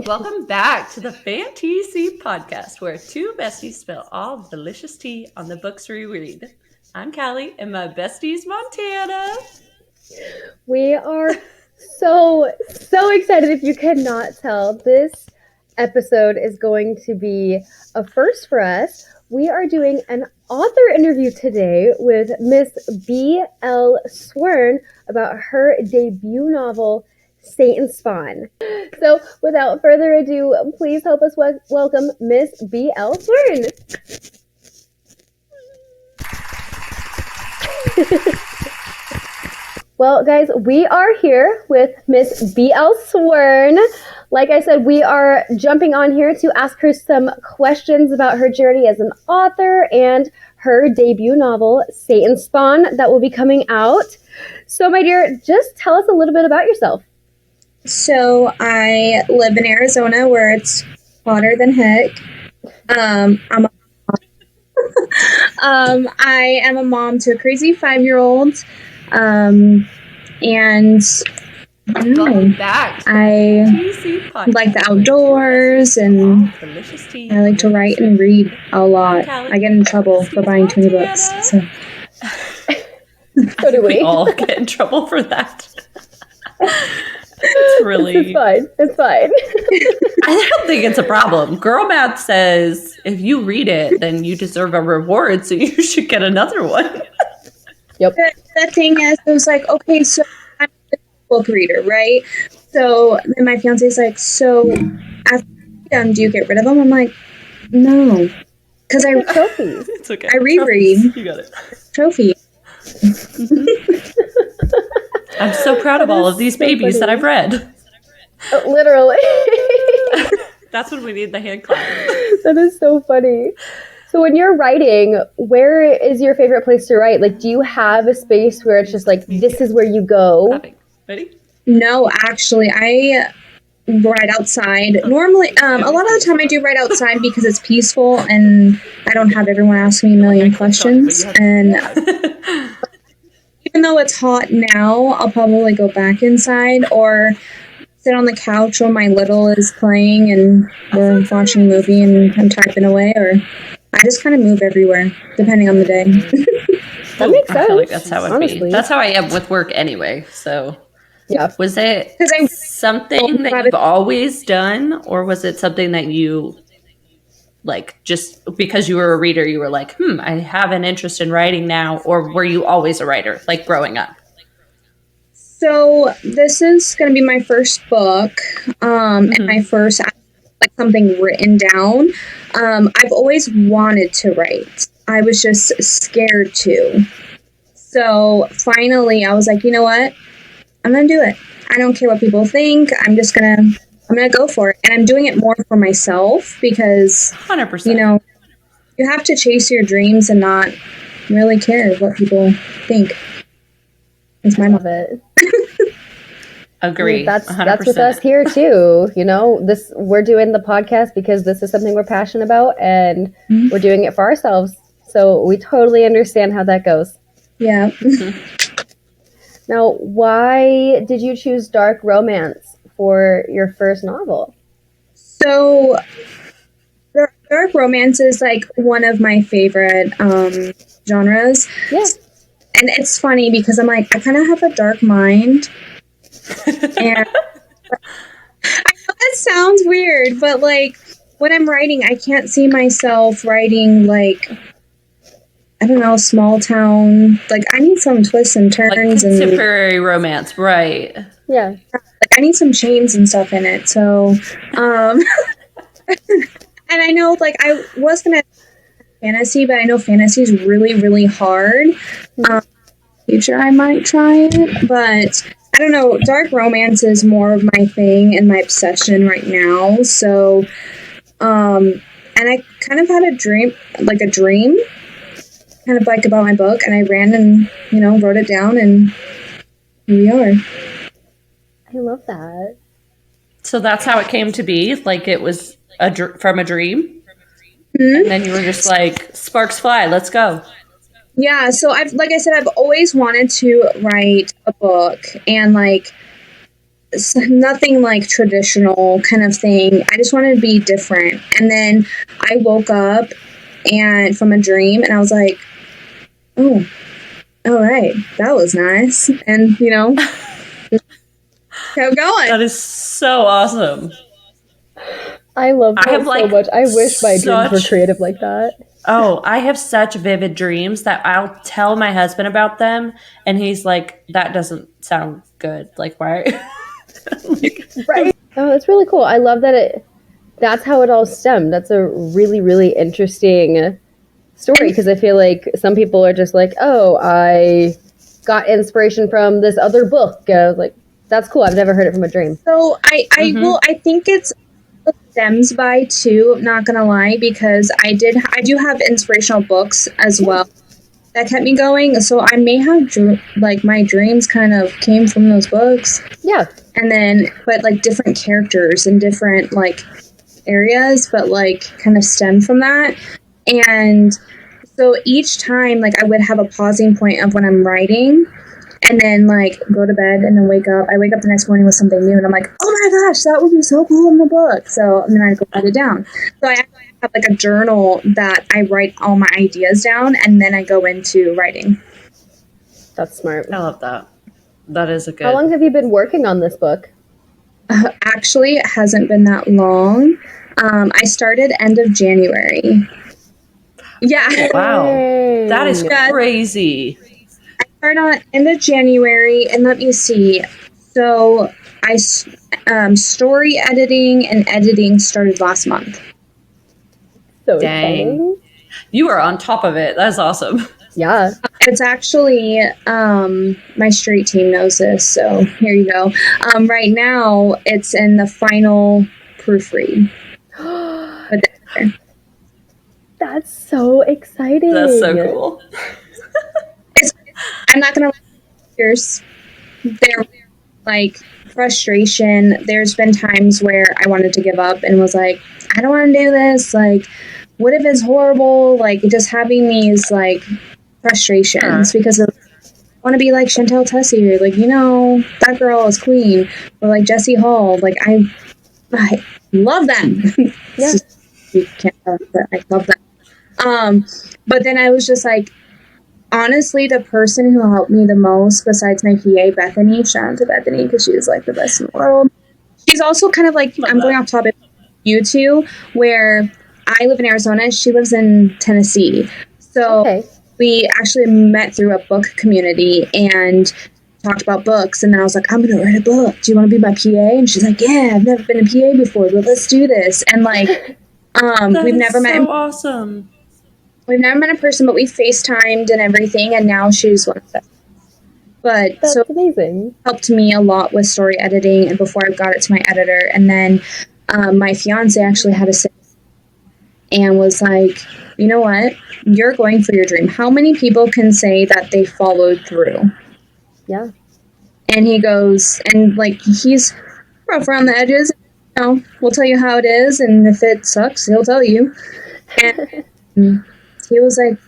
welcome back to the FanTEAsy podcast, where two besties spill all the delicious tea on the books we read. I'm Callie, and my bestie's Montana. We are so excited. If you cannot tell, this episode is going to be a first for us. We are doing an author interview today with Miss B.L. Swern about her debut novel, Satan's Spawn. So without further ado, please help us welcome Miss B.L. Swern. Well, guys, we are here with Miss B.L. Swern. Like I said, we are jumping on here to ask her some questions about her journey as an author and her debut novel, Satan's Spawn, that will be coming out. So, my dear, just tell us a little bit about yourself. So, I live in Arizona where it's hotter than heck. I am a mom to a crazy 5-year-old. And I like the outdoors, and I like to write and read a lot. I get in trouble for buying 20 books. So do we. all get in trouble for that. It's really... It's fine. I don't think it's a problem. Girl Math says if you read it, then you deserve a reward, so you should get another one. Yep. The thing is, it was like, okay, so I'm a book reader, right? So then my fiance's like, so after you're done, do you get rid of them? I'm like, no. Because trophies. It's okay. I reread. Trophies. You got it. Trophy. I'm so proud of all of these babies that I've read. Literally. That's when we need the hand clap. That is so funny. So when you're writing, where is your favorite place to write? Like, do you have a space where it's just like, this is where you go? Ready? No, actually, I write outside. Normally, a lot of the time I do write outside because it's peaceful and I don't have everyone ask me a million questions. And even though it's hot now, I'll probably go back inside or sit on the couch while my little is playing and we're watching a movie and I'm typing away, or I just kind of move everywhere depending on the day. That makes sense. I feel like that's how it be. That's how I am with work anyway. So yeah. Was it something that you've always done, or was it something that you like just because you were a reader, you were like, I have an interest in writing now, or were you always a writer, like growing up? So this is going to be my first book, and my first like something written down. I've always wanted to write. I was just scared to. So finally, I was like, you know what? I'm going to do it. I don't care what people think. I'm going to go for it. And I'm doing it more for myself because, 100%. You have to chase your dreams and not really care what people think. It's my love it. Agree. That's with us here too. We're doing the podcast because this is something we're passionate about, and we're doing it for ourselves. So we totally understand how that goes. Yeah. Now, why did you choose dark romance for your first novel? So, dark romance is like one of my favorite genres. Yeah. And it's funny because I'm like, I kind of have a dark mind. And I know that sounds weird, but like when I'm writing, I can't see myself writing like, I don't know, small town. Like I need some twists and turns, like contemporary romance, right? Yeah. Like I need some chains and stuff in it. So, and I know like I was gonna fantasy, but I know fantasy is really, really hard. Future, I might try it, but I don't know. Dark romance is more of my thing and my obsession right now. So, and I kind of had a dream, kind of like about my book, and I ran and wrote it down, and here we are. I love that. So that's how it came to be. Like it was from a dream, and then you were just like, sparks fly, let's go. Yeah, so I've always wanted to write a book, and like nothing like traditional kind of thing. I just wanted to be different. And then I woke up and from a dream, and I was like, oh, all right, that was nice. And, just kept going. That is so awesome. I love that so much. I wish my dreams were creative like that. Oh, I have such vivid dreams that I'll tell my husband about them, and he's like, that doesn't sound good. Like, why? Right. Oh, that's really cool. I love that that's how it all stemmed. That's a really, really interesting story, because I feel like some people are just like, oh, I got inspiration from this other book. I was like, that's cool. I've never heard it from a dream. So I think it stems by too, not gonna lie, because I do have inspirational books as well that kept me going. So I may have my dreams kind of came from those books. Yeah. And then, but like different characters and different like areas, but like kind of stem from that. And so each time, like I would have a pausing point of when I'm writing, and then like go to bed and then wake up. I wake up the next morning with something new, and I'm like, oh my gosh, that would be so cool in the book. So and then I go write it down. So I have like a journal that I write all my ideas down, and then I go into writing. That's smart. I love that. That is a good. How long have you been working on this book? Actually, it hasn't been that long. I started end of January. Yeah. Wow. That is crazy. I started on end of January, and let me see. So I story editing and editing started last month. So dang. exciting. You are on top of it. That's awesome. Yeah. It's actually, my street team knows this, so here you go. Right now, it's in the final proofread. That's so exciting. That's so cool. I'm not going to lie, there like frustration. There's been times where I wanted to give up and was like, I don't want to do this. Like, what if it's horrible? Like, just having these like frustrations because of, I want to be like Chantel Tessier, like, that girl is queen, or like Jessie Hall. Like, I love them. Yeah. You can't tell, but I love them. But then I was just like, honestly, the person who helped me the most besides my PA, Bethany, shout out to Bethany because she is like the best in the world. She's also kind of like, going off topic, you two, where I live in Arizona, she lives in Tennessee. So we actually met through a book community and talked about books. And then I was like, I'm going to write a book. Do you want to be my PA? And she's like, yeah, I've never been a PA before, but let's do this. And like, we've never met. Awesome. We've never met in person, but we FaceTimed and everything, and now she's one of them. But that's amazing. Helped me a lot with story editing, and before I got it to my editor, and then my fiance actually had a say and was like, you know what? You're going for your dream. How many people can say that they followed through? Yeah. And he goes, and like he's rough around the edges. We'll tell you how it is, and if it sucks, he'll tell you. And he was like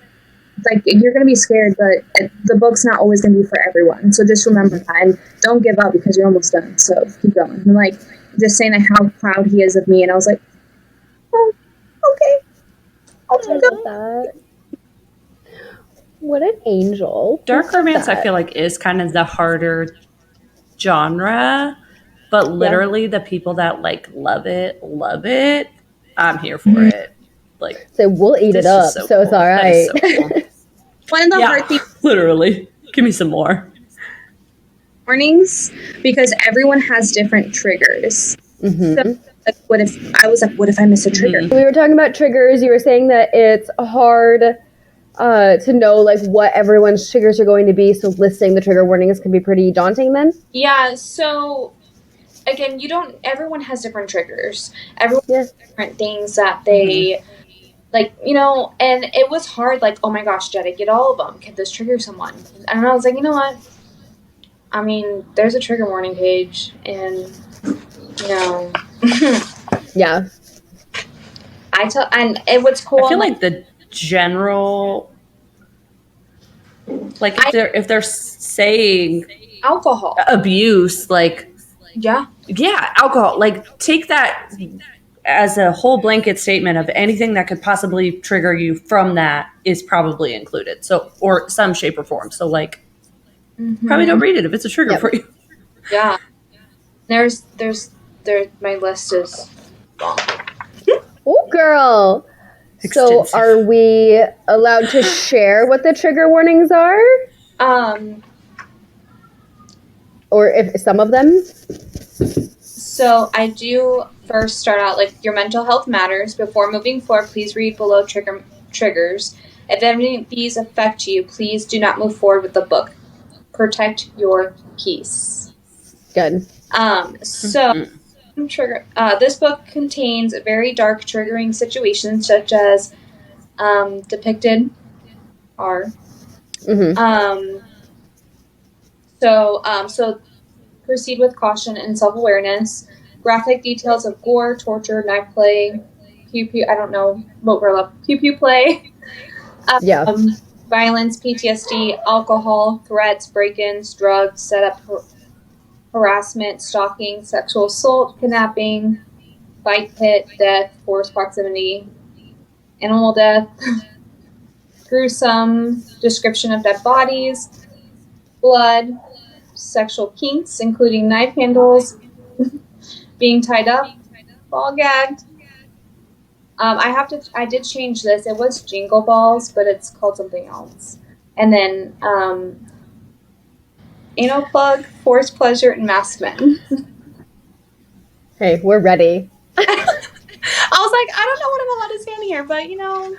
you're going to be scared, but the book's not always going to be for everyone. So just remember that, and don't give up because you're almost done. So keep going. And like just saying like how proud he is of me, and I was like, oh, okay, I'll take that. What an angel. Dark romance, I feel like, is kind of the harder genre, but literally the people that like love it. I'm here for it. Like, so we'll eat it up. So cool. It's all right. So cool. One of the hard things, literally, give me some more warnings, because everyone has different triggers. Mm-hmm. So, like, what if I miss a trigger? We were talking about triggers. You were saying that it's hard to know like what everyone's triggers are going to be. So listing the trigger warnings can be pretty daunting then. Yeah. So again, everyone has different triggers. Everyone has different things that they like, and it was hard. Like, oh my gosh, Jetta, get all of them. Can this trigger someone? And I was like, you know what? I mean, there's a trigger warning page, and yeah. And it was cool. I feel like the general, like if they're saying alcohol abuse, like Yeah. Yeah, alcohol. Like, take that as a whole blanket statement of anything that could possibly trigger you from that is probably included. So, or some shape or form. So, like, probably don't read it if it's a trigger for you. Yeah. My list is long. Oh, girl. So, Extensive. are we allowed to share what the trigger warnings are? Or if some of them? So I do first start out like your mental health matters. Before moving forward, please read below triggers. If any of these affect you, please do not move forward with the book. Protect your peace. Good. This book contains very dark, triggering situations such as depicted are. So proceed with caution and self-awareness. Graphic details of gore, torture, knife play, pew-pew, I don't know what we're left, pew-pew play. Violence, PTSD, alcohol, threats, break-ins, drugs, setup, harassment, stalking, sexual assault, kidnapping, bite pit, death, forced proximity, animal death, gruesome, description of dead bodies, blood, sexual kinks, including knife handles, being tied up, ball gagged. I did change this. It was Jingle Balls, but it's called something else. And then anal plug, forced pleasure, and masked men. Hey, we're ready. I was like, I don't know what I'm allowed to say in here, but you know.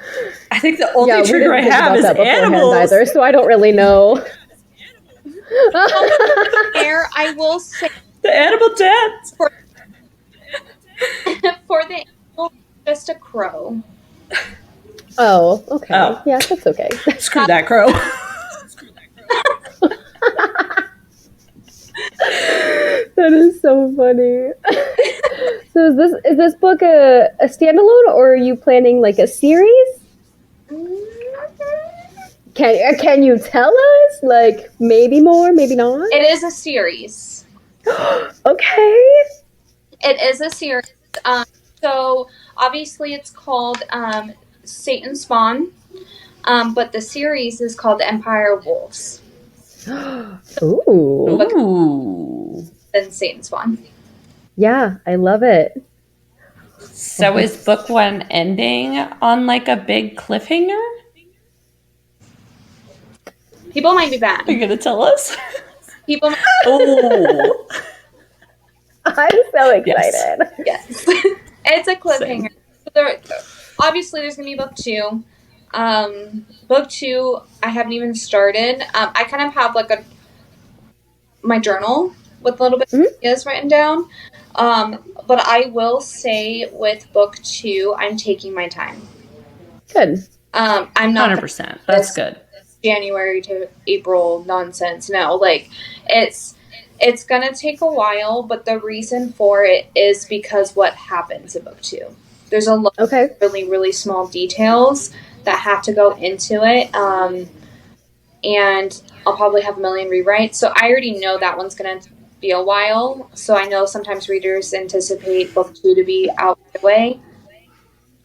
I think the only trigger I have is animals. Either, so I don't really know. I will say the animal death. For the animal, just a crow. Oh, okay. Oh. Yeah, that's okay. Screw that crow. That is so funny. So is this book a standalone, or are you planning like a series? Can you tell us? Like maybe more, maybe not? It is a series. Okay. It is a series. So obviously it's called Satan's Spawn, but the series is called The Empire of Wolves. Ooh. Than Satan's Spawn. Yeah, I love it. So is book one ending on like a big cliffhanger? People might be bad. Are you gonna tell us? People might Oh. I'm so excited. Yes. It's a cliffhanger. Obviously there's gonna be book two. Book two I haven't even started. I kind of have like my journal with a little bit of ideas written down. But I will say with book two, I'm taking my time. Good. I'm not 100%. That's good. January to April nonsense. No, like it's gonna take a while, but the reason for it is because what happens in book two. There's a lot of really, really small details that have to go into it. And I'll probably have a million rewrites. So I already know that one's gonna be a while. So I know sometimes readers anticipate book two to be out right away.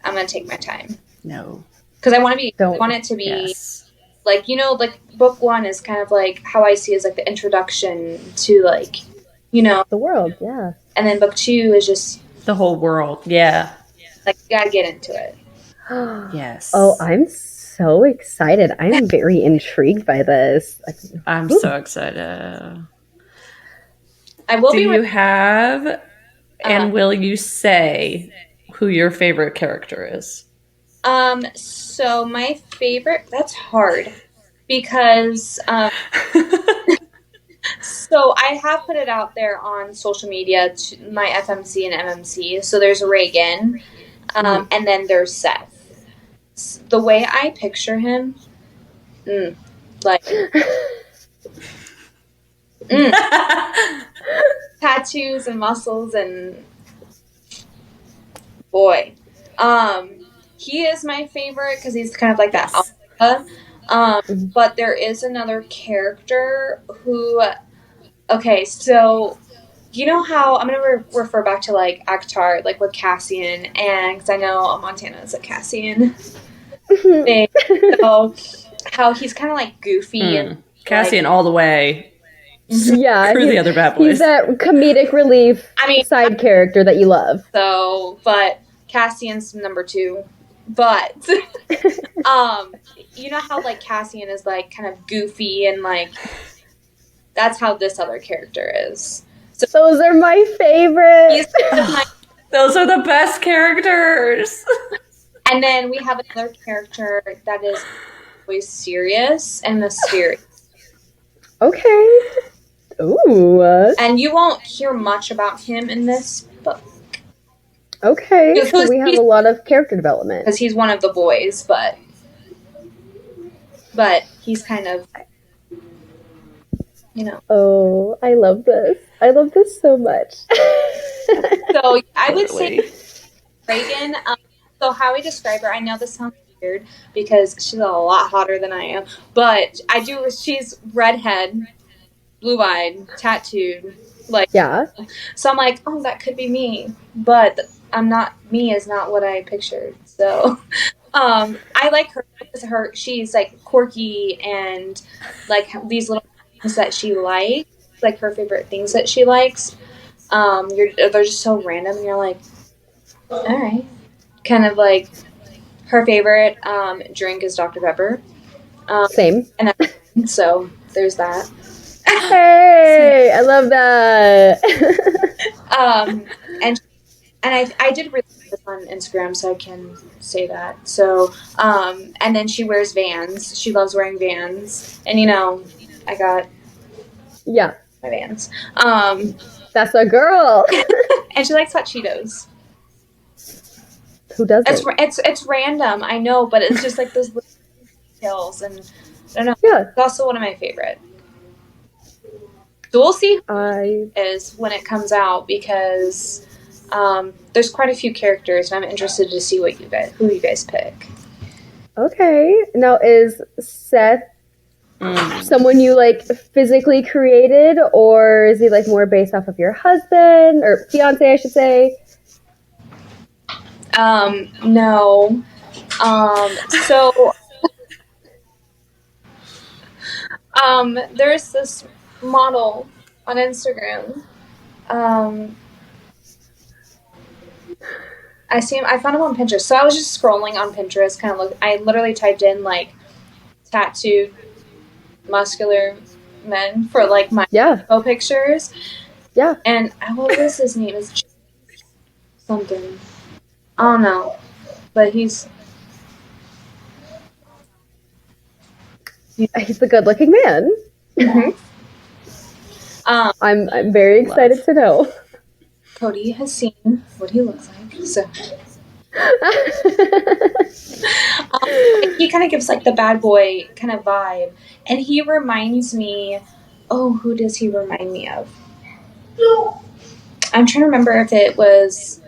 I'm gonna take my time. No. Because I want it to be like, you know, like book one is kind of like how I see as like the introduction to like, you know, the world, yeah. And then book two is just the whole world, yeah. Like you gotta get into it. Yes. Oh, I'm so excited. I'm very intrigued by this. I'm so excited. I will. Do you have and will you say who your favorite character is? So my favorite, that's hard because so I have put it out there on social media to my FMC and MMC. So there's Reagan, and then there's Seth. The way I picture him, tattoos and muscles and boy, he is my favorite because he's kind of like that alpha. But there is another character who, okay, so you know how I'm gonna refer back to like Akhtar, like with Cassian, and because I know Montana is a Cassian thing, so how he's kind of like goofy and Cassian like, all the way. Yeah, Screw the other bad boys. He's that comedic relief side character that you love. So, but Cassian's number 2. But you know how like Cassian is like kind of goofy and like that's how this other character is. So those are my favorites. Those are the best characters. And then we have another character that is always serious and mysterious. Okay. Ooh. And you won't hear much about him in this book. Okay. So we have a lot of character development. Because he's one of the boys, but he's kind of, you know. Oh, I love this. I love this so much. So I would say Reagan, so how we describe her, I know this sounds weird because she's a lot hotter than I am, but she's redhead, blue-eyed, tattooed, like, yeah. So I'm like, oh, that could be me, but me is not what I pictured. So I like her because she's like quirky and like these little things that she likes, like her favorite things that she likes. They're just so random, and you're like, all right. Kind of like her favorite drink is Dr. Pepper. Same. And so there's that. Hey, I love that. And I did read this on Instagram, so I can say that. So, and then she wears Vans. She loves wearing Vans, and you know, I got my Vans. That's a girl. And she likes hot Cheetos. Who doesn't? It's random, I know, but it's just like those little details, and I don't know. Yeah, it's also one of my favorite. So we'll see is when it comes out because there's quite a few characters, and I'm interested to see who you guys pick. Okay, now is Seth someone you like physically created, or is he like more based off of your husband or fiance, I should say? No. So there's this model on Instagram. I found him on Pinterest. So I was just scrolling on Pinterest, I literally typed in like tattooed muscular men for like my pictures. Yeah. And what was his name? Is something. I don't know. But he's a good-looking man. Mm-hmm. I'm very excited to know. Cody has seen what he looks like, so he kind of gives like the bad boy kind of vibe, and he reminds me. Oh, who does he remind me of? I'm trying to remember if it was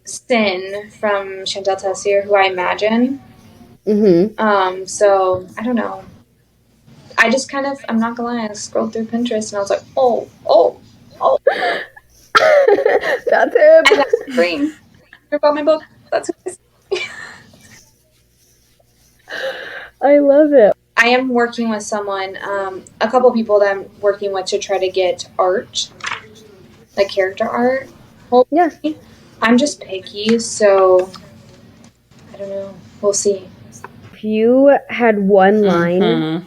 Sin from Chantal Tessier, who I imagine. Mm-hmm. So I don't know. I just I'm not gonna lie, I scrolled through Pinterest and I was like, oh. That's him. And that's green. You bought my book. That's who it is. I love it. I am working with someone, a couple people that I'm working with to try to get art, like character art. Yeah. I'm just picky, so I don't know. We'll see. If you had one line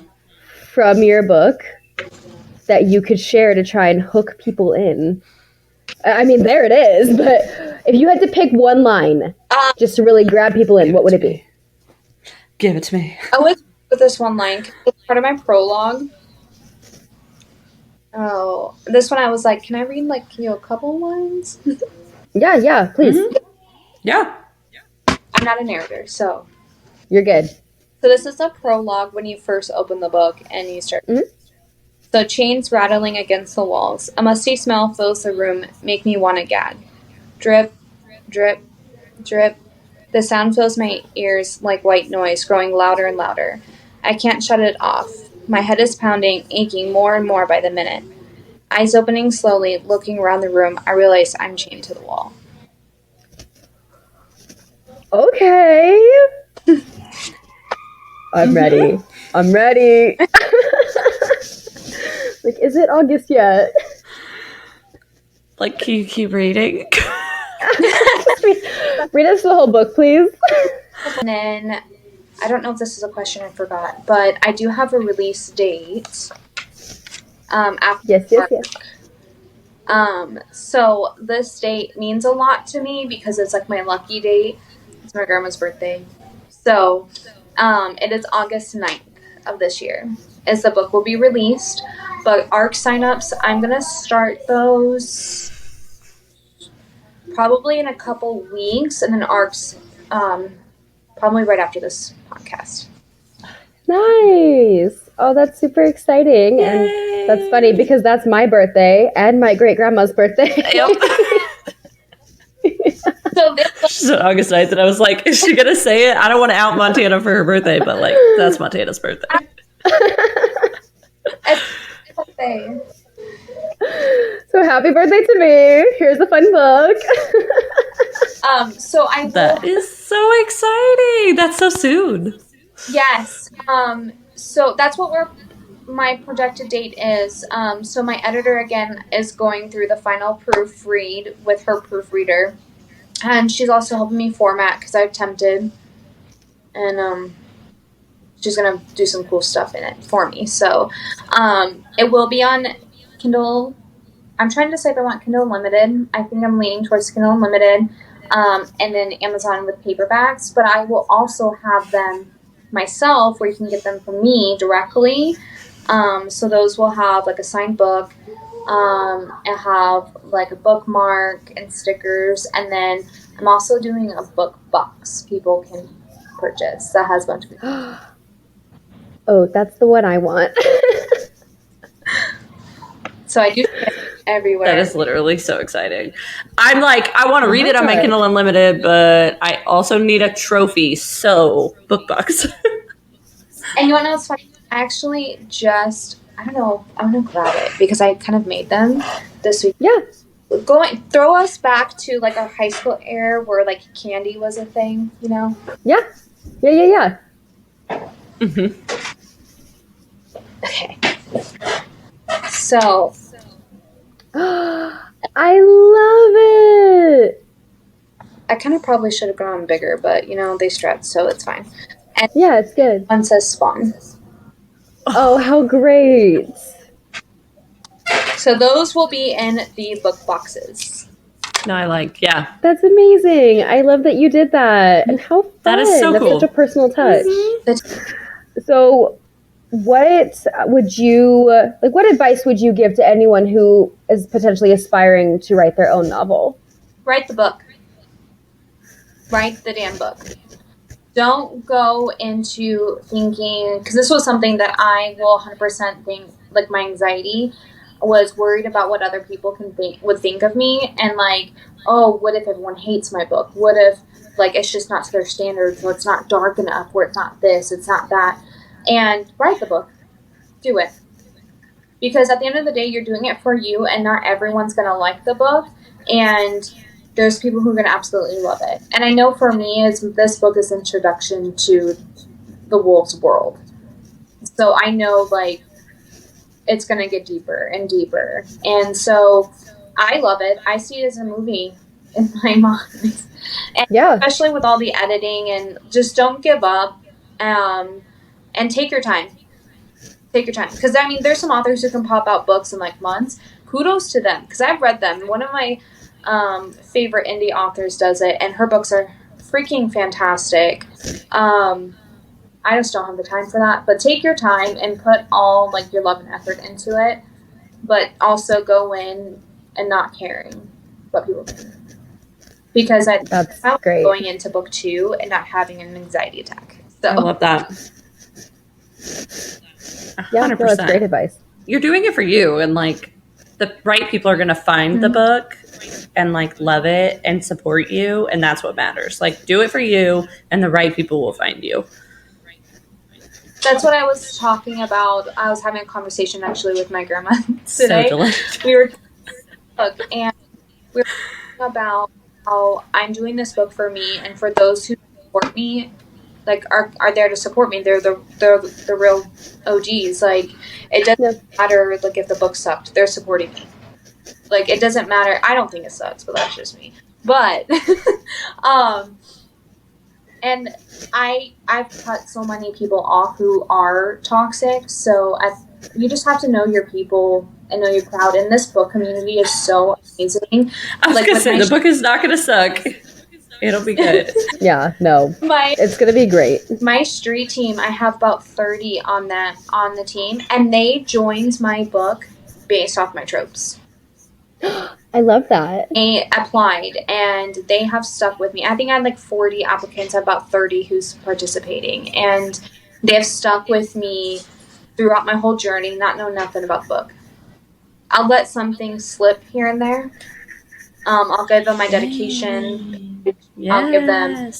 from your book that you could share to try and hook people in, I mean, there it is, but if you had to pick one line just to really grab people in, what would it be? Give it to me. I went with this one line. It's part of my prologue. Oh, this one I was like, can I read a couple lines? Yeah, please. Mm-hmm. Yeah. I'm not a narrator, so. You're good. So this is a prologue when you first open the book and you start. Mm-hmm. So chains rattling against the walls. A musty smell fills the room, make me want to gag. Drip, drip, drip. The sound fills my ears like white noise, growing louder and louder. I can't shut it off. My head is pounding, aching more and more by the minute. Eyes opening slowly, looking around the room, I realize I'm chained to the wall. Okay. I'm ready. I'm ready. Like, is it August yet? Like, can you keep reading? Read us the whole book, please. And then, I don't know if this is a question I forgot, but I do have a release date. After Yes. So this date means a lot to me because it's like my lucky date. It's my grandma's birthday. So, it is August 9th of this year as the book will be released. But ARC signups, I'm going to start those probably in a couple weeks, and then ARCs probably right after this podcast. Nice. Oh, that's super exciting. Yay. And that's funny because that's my birthday and my great-grandma's birthday. Yep. So She said August 9th, and I was like, is she going to say it? I don't want to out Montana for her birthday, but like, that's Montana's birthday. birthday. So happy birthday to me. Here's a fun book. So I will, That is so exciting. That's so soon. yes. So that's what my projected date is. So my editor again is going through the final proofread with her proofreader, and she's also helping me format because I've tempted, and she's gonna do some cool stuff in it for me. So it will be on Kindle. I'm trying to decide if I want Kindle Unlimited. I think I'm leaning towards Kindle Unlimited, and then Amazon with paperbacks. But I will also have them myself, where you can get them from me directly. So those will have like a signed book, and have like a bookmark and stickers. And then I'm also doing a book box people can purchase that has a bunch of. Oh, that's the one I want. So I do everywhere. That is literally so exciting. I'm like, I want to read it on my Kindle Unlimited, but I also need a trophy. So book box. And you want to know what's funny? I actually just, I don't know, I'm going to grab it because I kind of made them this week. Yeah. Throw us back to like our high school era where like candy was a thing, you know? Yeah. Mm-hmm. Okay. So. I love it. I kind of probably should have gone bigger, but you know, they stretch, so it's fine. And yeah, it's good. one says Spawn. Oh, how great. So those will be in the book boxes. No, yeah. That's amazing. I love that you did that. And how fun. That is so That's cool. such a personal touch. Mm-hmm. So what would you, like, what advice would you give to anyone who is potentially aspiring to write their own novel? Write the book. Write the damn book. Don't go into thinking, because this was something that I will 100% think, like my anxiety was worried about what other people would think of me, and like, oh, what if everyone hates my book? What if like it's just not to their standards, or it's not dark enough, or it's not this, it's not that. And write the book. Do it. Because at the end of the day, you're doing it for you, and not everyone's going to like the book. And there's people who are going to absolutely love it. And I know for me, this book is introduction to the wolves world. So I know, like, it's going to get deeper and deeper. And so I love it. I see it as a movie in my mind. And especially with all the editing, and just don't give up. And take your time. Take your time. Because, I mean, there's some authors who can pop out books in, like, months. Kudos to them. Because I've read them. One of my favorite indie authors does it. And her books are freaking fantastic. I just don't have the time for that. But take your time and put all, like, your love and effort into it. But also go in and not caring what people think. Because that's great. Going into book 2 and not having an anxiety attack. So. I love that. 100%. Yeah, no, that's great advice. You're doing it for you, and like the right people are going to find the book and like love it and support you, and that's what matters. Like, do it for you, and the right people will find you. That's what I was talking about. I was having a conversation actually with my grandma today. So delightful. We were and we were talking about how I'm doing this book for me and for those who support me, like are there to support me. They're the real OGs. Like it doesn't matter like if the book sucked. They're supporting me. Like it doesn't matter. I don't think it sucks, but that's just me. But and I've cut so many people off who are toxic. So you just have to know your people and know your crowd. And this book community is so amazing. I was gonna say the book is not gonna suck. It'll be good. Yeah, no, it's gonna be great. My street team, I have about 30 on the team, and they joined my book based off my tropes. I love that. They applied and they have stuck with me. I think I had like 40 applicants, I have about 30 who's participating, and they have stuck with me throughout my whole journey, not know nothing about the book. I'll let some things slip here and there. I'll give them my dedication. Yes. I'll give them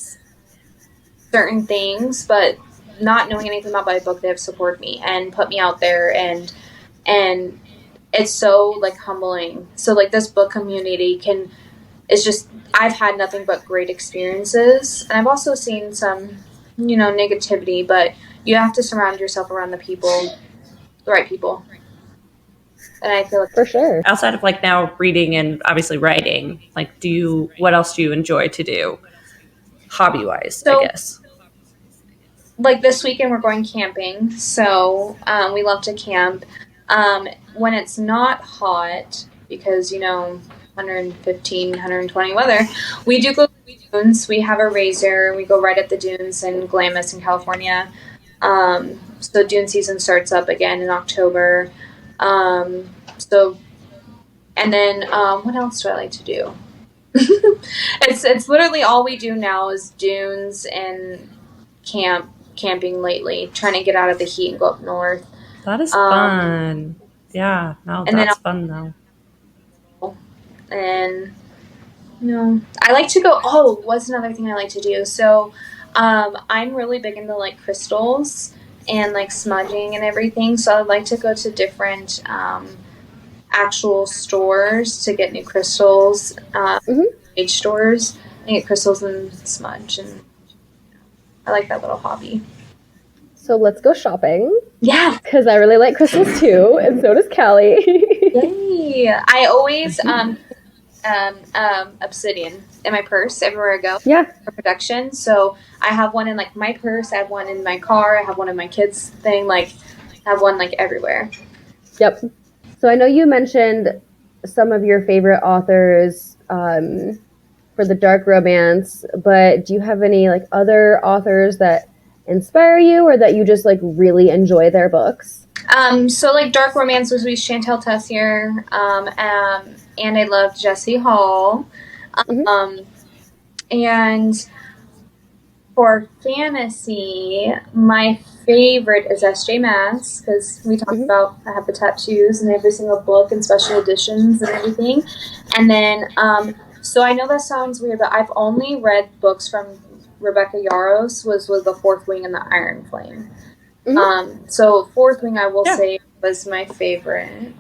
certain things, but not knowing anything about my book, they have supported me and put me out there, and it's so like humbling. So like this book community it's just, I've had nothing but great experiences, and I've also seen some, negativity, but you have to surround yourself around the right people. And I feel like for sure. Outside of like now reading and obviously writing, like what else do you enjoy to do hobby wise, I guess? Like this weekend we're going camping, so we love to camp. When it's not hot, because 115, 120 weather, we do go to the dunes. We have a razor. We go right at the dunes in Glamis in California. So dune season starts up again in October. And then what else do I like to do? It's literally all we do now is dunes and camping lately, trying to get out of the heat and go up north. That is fun. Yeah, no, that's fun though. And I like to go. Oh, what's another thing I like to do? So I'm really big into like crystals and like smudging and everything. So I'd like to go to different actual stores to get new crystals, age stores, and get crystals and smudge. And I like that little hobby. So let's go shopping. Yeah. Because I really like crystals too, and so does Callie. Yay. I always obsidian in my purse everywhere I go. Yeah. For production. So I have one in like my purse, I have one in my car, I have one in my kids' thing, like I have one like everywhere. Yep. So I know you mentioned some of your favorite authors for the dark romance, but do you have any like other authors that inspire you or that you just like really enjoy their books? So like dark romance was with Chantal Tessier, and I love Jessie Hall. And for fantasy, my favorite is S.J. Maas, because we talked about I have the tattoos in every single book and special editions and everything. And then, so I know that sounds weird, but I've only read books from Rebecca Yarros, was The Fourth Wing and the Iron Flame. So Fourth Wing, I will say, was my favorite.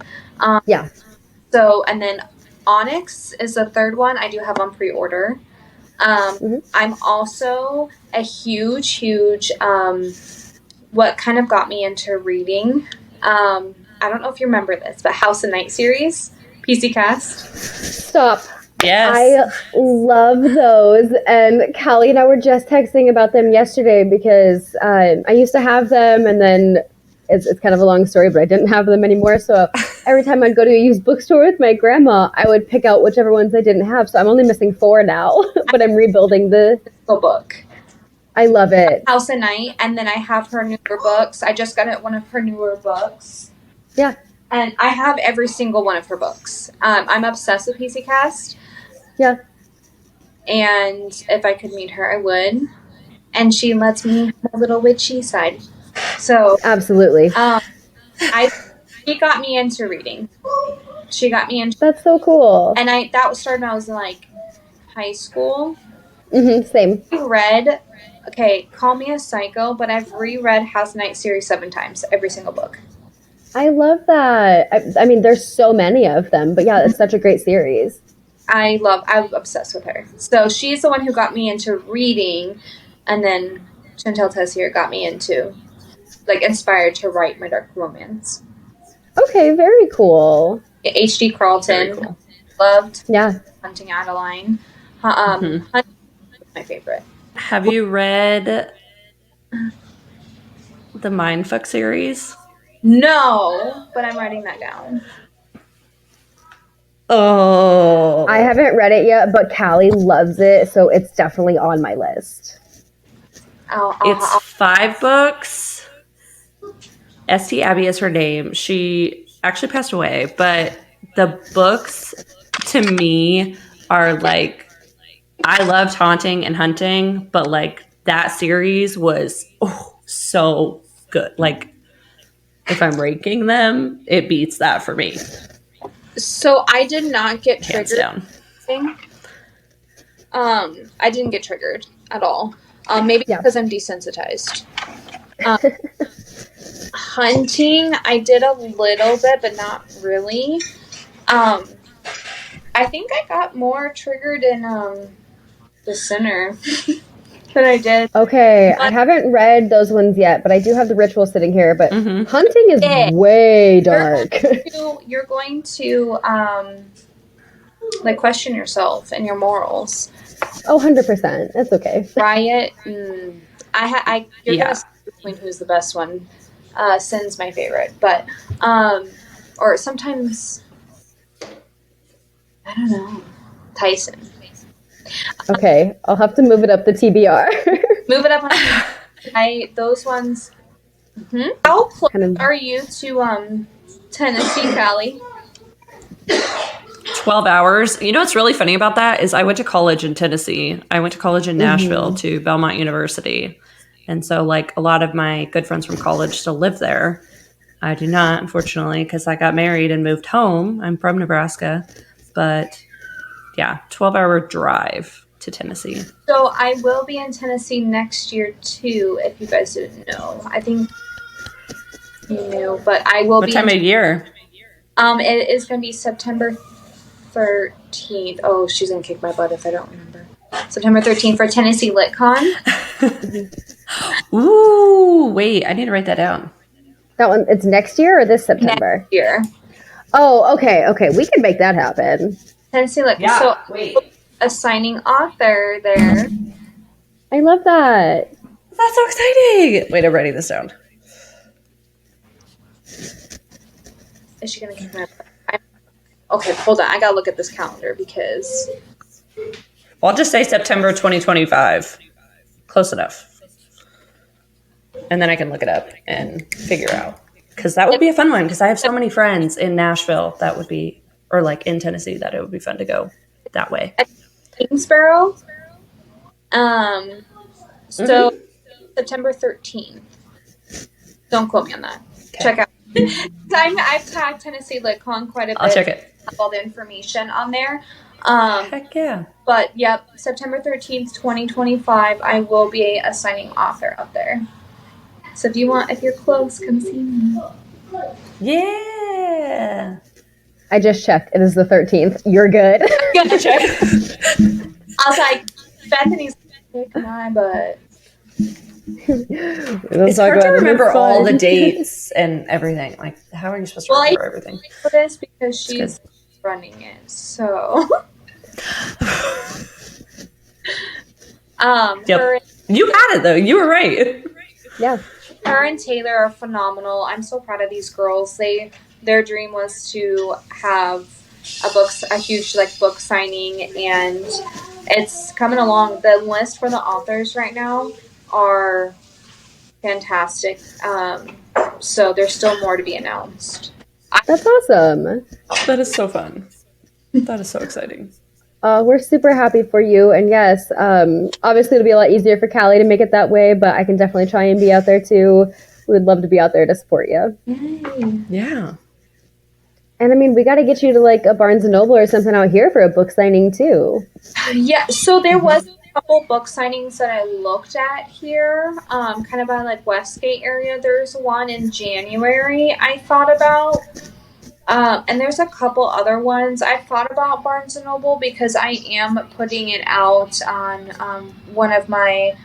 So, and then Onyx is the third one I do have on pre-order. I'm also a huge, what kind of got me into reading, I don't know if you remember this, but House of Night series, PC Cast. Stop. Yes. I love those, and Callie and I were just texting about them yesterday because I used to have them, and then it's kind of a long story, but I didn't have them anymore, so every time I'd go to a used bookstore with my grandma, I would pick out whichever ones I didn't have, so I'm only missing 4 now, but I'm rebuilding the book. I love it. House of Night, and then I have her newer books. I just got one of her newer books. Yeah. And I have every single one of her books. I'm obsessed with PC Cast. Yeah. And if I could meet her, I would. And she lets me have a little witchy side. So absolutely. She got me into reading. She got me into. That's so cool. And that started when I was in like high school. Same. I read okay, call me a psycho, but I've reread House Knight series 7 times, every single book. I love that. I mean, there's so many of them, but yeah, it's such a great series. I'm obsessed with her. So she's the one who got me into reading, and then Chantel Tessier got me into, like, inspired to write my dark romance. Okay, very cool. H.D. Carlton, Very cool. loved Yeah. Hunting Adeline. Hunting was my favorite. Have you read the Mindfuck series? No, but I'm writing that down. Oh. I haven't read it yet, but Callie loves it, so it's definitely on my list. It's 5 books. St. Abby is her name. She actually passed away, but the books to me are like, I loved Haunting and Hunting, but like that series was so good. Like, if I'm ranking them, it beats that for me. So I did not get Hands triggered. down. I didn't get triggered at all. Maybe because I'm desensitized. Hunting, I did a little bit, but not really. I think I got more triggered in The Sinner than I did. Okay, I haven't read those ones yet, but I do have the ritual sitting here, but Hunting is way dark. You're going to like question yourself and your morals. Oh, 100%. That's okay. Riot. You're gonna see between who's the best one. Sin's my favorite, but or sometimes I don't know. Tyson. Okay, I'll have to move it up the TBR. Move it up on those ones. How close are you to Tennessee, Callie? 12 hours. You know what's really funny about that is I went to college in Tennessee. I went to college in Nashville to Belmont University. And so like a lot of my good friends from college still live there. I do not, unfortunately, because I got married and moved home. I'm from Nebraska. But yeah, 12-hour drive to Tennessee. So I will be in Tennessee next year too, if you guys didn't know. I think you knew, but I will be. What time of year? It is going to be September 13th. Oh, she's going to kick my butt if I don't remember. September 13th for Tennessee LitCon. Ooh, wait, I need to write that down. That one, it's next year or this September? Next year. Oh, okay. We can make that happen. Tennessee LitCon. Yeah, so wait. A signing author there. I love that. That's so exciting. Wait, I'm writing this down. Is she going to kick my butt? Okay, hold on. I got to look at this calendar because... I'll just say September 2025. Close enough. And then I can look it up and figure out. Because that would be a fun one. Because I have so many friends in Nashville that would be, or like in Tennessee, that it would be fun to go that way. Kingsborough. So September 13th. Don't quote me on that. Okay. Check out. I've tagged Tennessee LitCon quite a bit. I'll check it. All the information on there. Heck yeah. But yep, September 13th, 2025, I will be a signing author out there. So if you're close, come see me. Yeah. I just checked. It is the 13th. You're good. Gotta check. I was like, Bethany's kick my butt. It's hard to remember all the dates and everything. Like, how are you supposed to remember everything? For this because she's running it. So, yep. You had it though. You were right. Yeah. Her and Taylor are phenomenal. I'm so proud of these girls. Their dream was to have a huge book signing, and it's coming along. The list for the authors right now are fantastic. So there's still more to be announced. That's awesome. That is so fun. That is so exciting. We're super happy for you. And yes, obviously it'll be a lot easier for Callie to make it that way, but I can definitely try and be out there too. We would love to be out there to support you. Yay. Yeah. And I mean, we got to get you to like a Barnes & Noble or something out here for a book signing too. Yeah, so there was couple book signings that I looked at here, kind of by like Westgate area. There's one in January I thought about. And there's a couple other ones. I thought about Barnes & Noble because I am putting it out on one of my,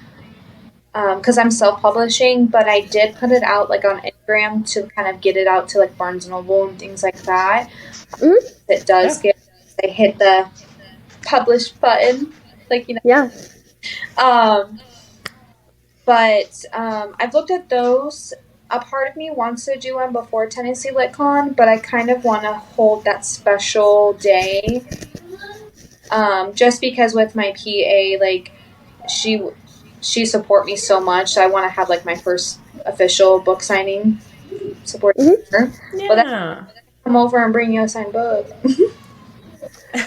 because I'm self-publishing, but I did put it out like on Instagram to kind of get it out to like Barnes & Noble and things like that. Mm-hmm. It does they hit the publish button, like, you know. Yeah. But I've looked at those. A part of me wants to do one before Tennessee LitCon, but I kind of want to hold that special day. Just because with my PA, like, she support me so much, so I want to have like my first official book signing supporting her. Yeah. But then come over and bring you a signed book.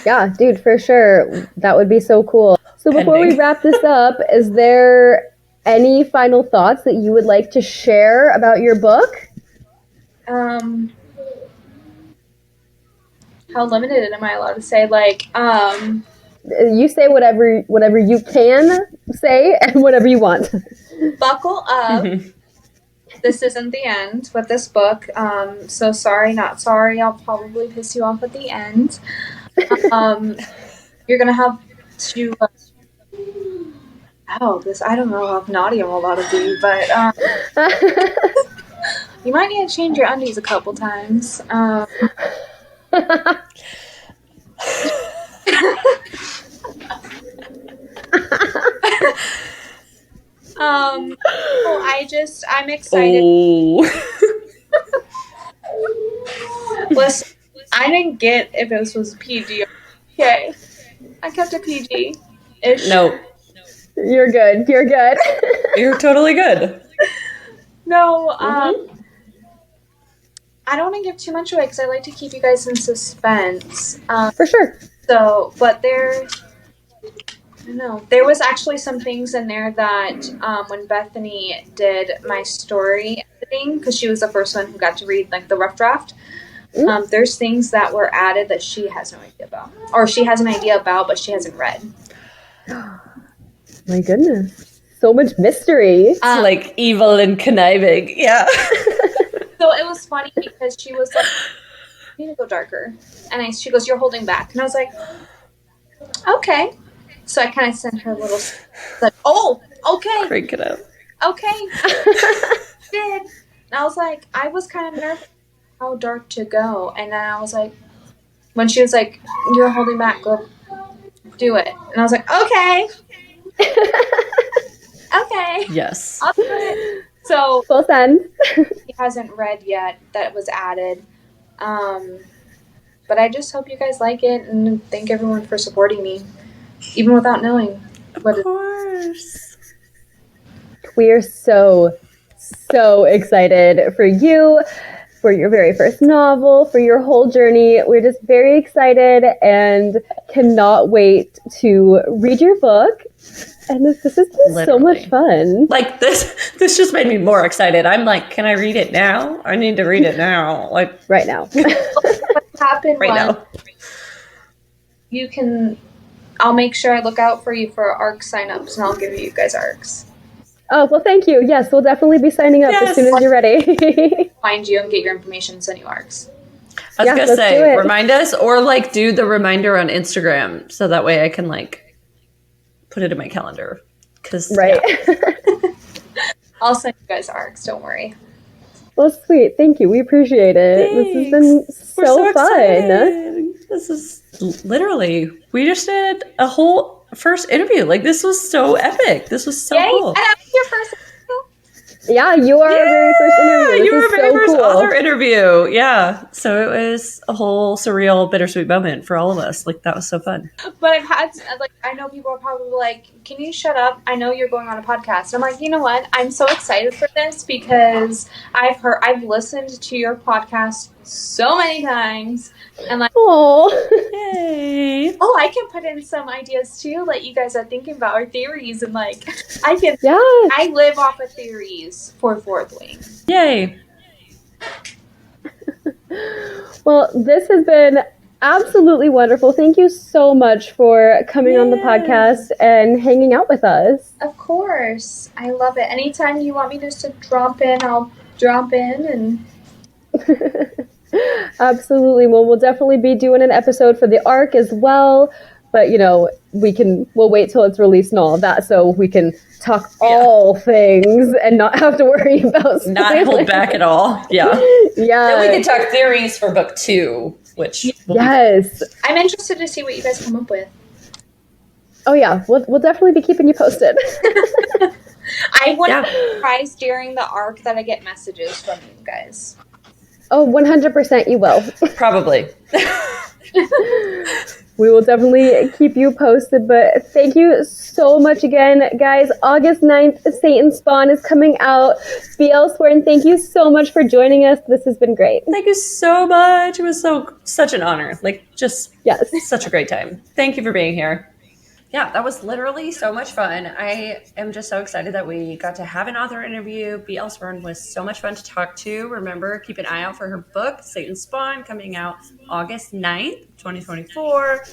Yeah, dude, for sure. That would be so cool. So before we wrap this up, is there any final thoughts that you would like to share about your book? How limited am I allowed to say? Like, you say whatever you can say and whatever you want. buckle up. This isn't the end with this book. So sorry, not sorry. I'll probably piss you off at the end. You're gonna have to. I don't know how naughty I'm allowed to be, but you might need to change your undies a couple times. I'm excited. Listen, I didn't get if this was PG. Okay, I kept it PG-ish. No. You're good. You're good. You're totally good. No, I don't want to give too much away because I like to keep you guys in suspense. For sure. So, but I don't know. There was actually some things in there that when Bethany did my story editing, because she was the first one who got to read like the rough draft, there's things that were added that she has no idea about, or she has an idea about, but she hasn't read. My goodness. So much mystery. Like evil and conniving. Yeah. So it was funny because she was like, "You need to go darker," and she goes, "You're holding back," and I was like, "Okay." So I kind of sent her a little, like, "Oh, okay, Crank it up. okay." Did, and I was like, I was kind of nervous how dark to go, and then I was like, when she was like, "You're holding back, go do it," and I was like, "Okay." Okay. Yes. I'll do it. So Full send. he hasn't read yet that was added. But I just hope you guys like it and thank everyone for supporting me, even without knowing what Of course. We are so excited for you, for your very first novel, for your whole journey. We're just very excited and cannot wait to read your book. And this has been so much fun. Like this just made me more excited. I'm like, can I read it now? I need to read it now. Like right now. What happened now. I'll make sure I look out for you for ARC signups and I'll give you guys ARCs. Oh, well, thank you. Yes, we'll definitely be signing up as soon as you're ready. Find you and get your information and send you ARCs. I was gonna say, remind us or like do the reminder on Instagram so that way I can like put it in my calendar. Right. Yeah. I'll send you guys ARCs, don't worry. Well, sweet. Thank you. We appreciate it. Thanks. This has been so fun. Excited. This is literally, we just did a whole first interview. Like this was so epic. This was so cool. And that was your first interview? Yeah, you are our very first interview. You were our very first author interview. Yeah. So it was a whole surreal, bittersweet moment for all of us. Like that was so fun. But I've had, like, I know people are probably like, can you shut up? I know you're going on a podcast. And I'm like, you know what? I'm so excited for this because I've listened to your podcast so many times. And like, yay. I can put in some ideas too, like you guys are thinking about, or theories, and like I live off of theories for Fourth Wing. Yay. Well, this has been absolutely wonderful. Thank you so much for coming on the podcast and hanging out with us. Of course. I love it. Anytime you want me just to drop in, I'll drop in and Absolutely. Well, we'll definitely be doing an episode for the ARC as well. But, we'll wait till it's released and all of that so we can talk all things and not have to worry about spoilers. Not hold back at all. Yeah. Yeah. Then we can talk theories for book 2, which will yes. I'm interested to see what you guys come up with. Oh, yeah. We'll definitely be keeping you posted. I wouldn't be surprised during the arc that I get messages from you guys. Oh, 100% you will. Probably. We will definitely keep you posted, but thank you so much again, guys. August 9th, Satan's Spawn is coming out. BL Swern, thank you so much for joining us. This has been great. Thank you so much. It was such an honor. Yes. Such a great time. Thank you for being here. Yeah, that was literally so much fun. I am just so excited that we got to have an author interview. BL Swern was so much fun to talk to. Remember, keep an eye out for her book, Satan's Spawn, coming out August 9th, 2024.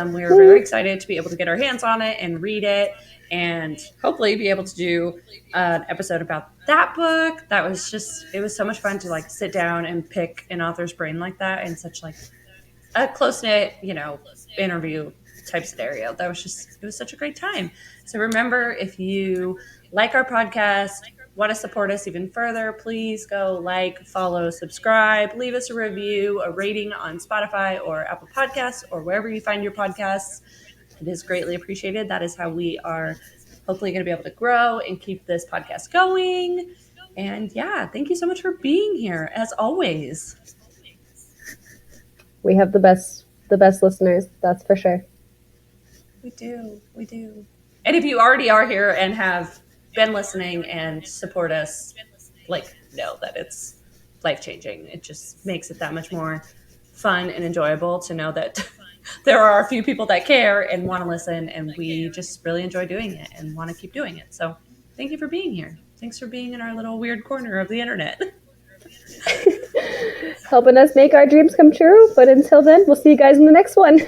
We were very excited to be able to get our hands on it and read it and hopefully be able to do an episode about that book. It was so much fun to sit down and pick an author's brain like that in such a close-knit, interview type scenario. It was such a great time. So remember, if you like our podcast, want to support us even further, please go follow, subscribe, leave us a review, a rating on Spotify or Apple Podcasts or wherever you find your podcasts. It is greatly appreciated. That is how we are hopefully going to be able to grow and keep this podcast going. And yeah, thank you so much for being here as always. We have the best listeners, that's for sure. We do. And if you already are here and have been listening and support us, know that it's life-changing. It just makes it that much more fun and enjoyable to know that there are a few people that care and want to listen, and we just really enjoy doing it and want to keep doing it. So thank you for being here. Thanks for being in our little weird corner of the internet. Helping us make our dreams come true. But until then, we'll see you guys in the next one.